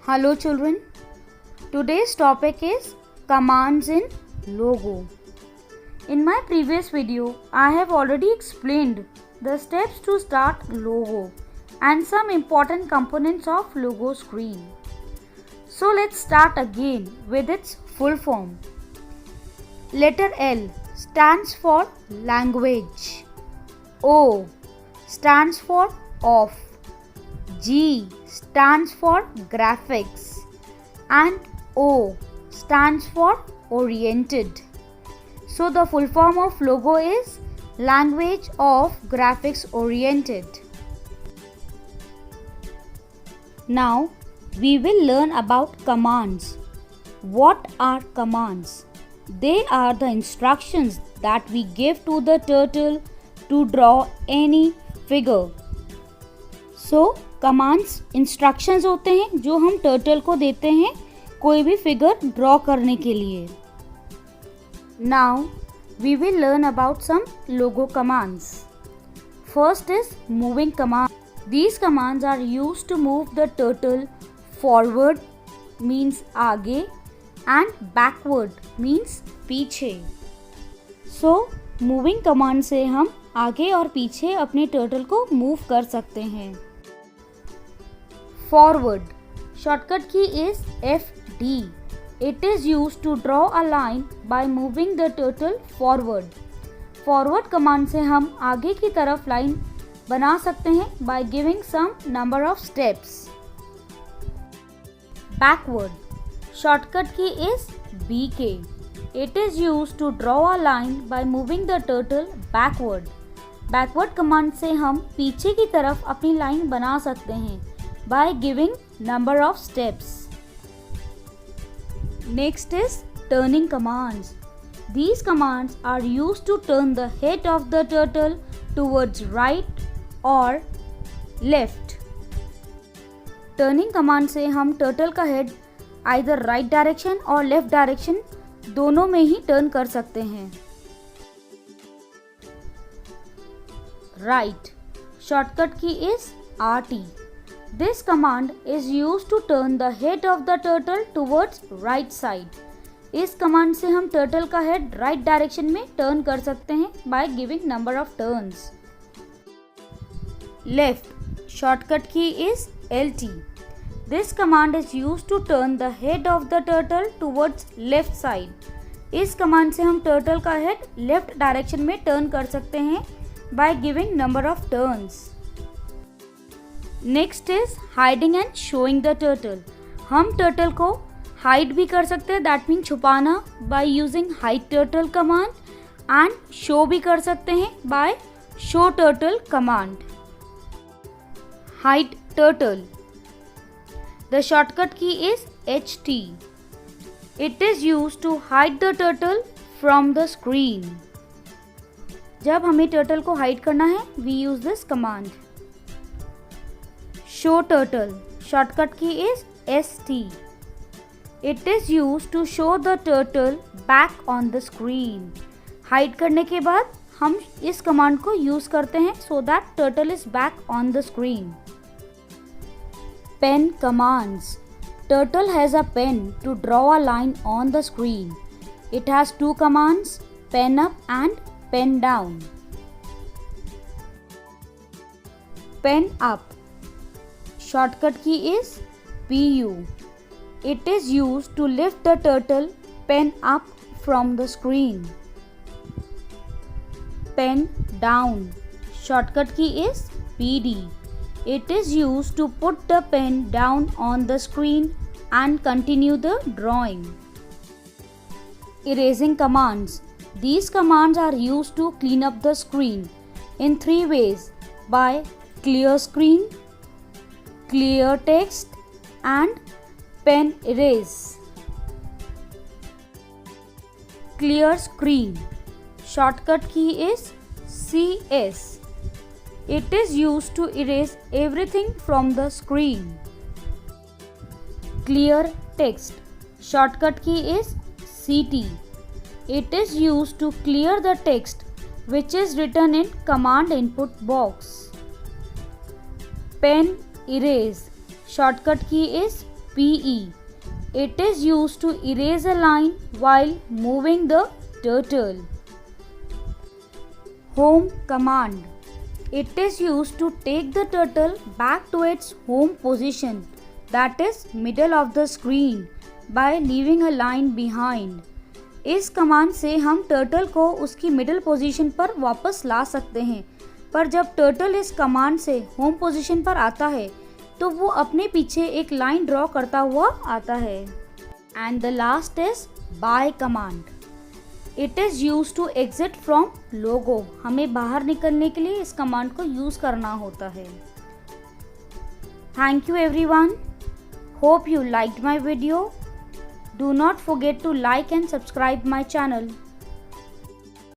Hello children, today's topic is commands in logo. In my previous video, I have already explained the steps to start logo and some important components of logo screen. So let's start again with its full form. Letter L stands for language. O stands for off. G stands for graphics and O stands for oriented. So the full form of logo is language of graphics oriented. Now we will learn about commands. What are commands? They are the instructions that we give to the turtle to draw any figure. So commands instructions होते हैं जो हम turtle को देते हैं कोई भी figure draw करने के लिए. Now we will learn about some logo commands. First is moving command. These commands are used to move the turtle forward means आगे एंड बैकवर्ड मीन्स पीछे. सो मूविंग कमांड से हम आगे और पीछे अपने टर्टल को मूव कर सकते हैं. Forward. Shortcut key is FD. It is used to draw a line by moving the turtle forward. Forward command से हम आगे की तरफ लाइन बना सकते हैं by giving some number of steps. Backward. Shortcut key is BK. It is used to draw a line by moving the turtle backward. Backward command से हम पीछे की तरफ अपनी लाइन बना सकते हैं by giving number of steps. Next is turning commands. These commands are used to turn the head of the turtle towards right or left. Turning command से हम turtle का head either right direction और left direction दोनों में ही turn कर सकते हैं. Right. Shortcut key is RT. This command is used to turn the head of the turtle towards right side. इस command से हम turtle का head right direction में turn कर सकते हैं by giving number of turns. Left. Shortcut key is LT. This command is used to turn the head of the turtle towards left side. इस command से हम turtle का head left direction में turn कर सकते हैं by giving number of turns. Next is hiding and showing the turtle. हम turtle को हाइड भी कर सकते हैं, दैट मीन छुपाना, by using hide turtle command and show भी कर सकते हैं by show turtle command. Hide turtle. The shortcut key is HT. It is used to hide the turtle from the screen. जब हमें टर्टल को hide करना है we use this command. Show turtle. Shortcut key is ST. It is used to show the turtle back on the screen. Hide करने के बाद हम इस कमांड को यूज करते हैं so that turtle is back on the screen. Pen commands. Turtle has a pen to draw a line on the screen. It has two commands, pen up and pen down. Pen up. Shortcut key is PU. It is used to lift the turtle pen up from the screen. Pen down. Shortcut key is PD. It is used to put the pen down on the screen and continue the drawing. Erasing commands. These commands are used to clean up the screen in three ways: by clear screen, clear text and pen erase. Clear screen. Shortcut key is CS. It is used to erase everything from the screen. Clear text. Shortcut key is CT. It is used to clear the text which is written in command input box. Pen erase. shortcut key is PE. It is used to erase a line while moving the turtle. Home command. It is used to take the turtle back to its home position, that is middle of the screen, by leaving a line behind. इस command से हम turtle को उसकी middle position पर वापस ला सकते हैं, पर जब टर्टल इस कमांड से होम पोजीशन पर आता है तो वो अपने पीछे एक लाइन ड्रॉ करता हुआ आता है. And the last is bye command. It is use to exit from Logo. हमें बाहर निकलने के लिए इस कमांड को यूज़ करना होता है. Thank you everyone. Hope you liked my video. Do not forget to like and subscribe my channel.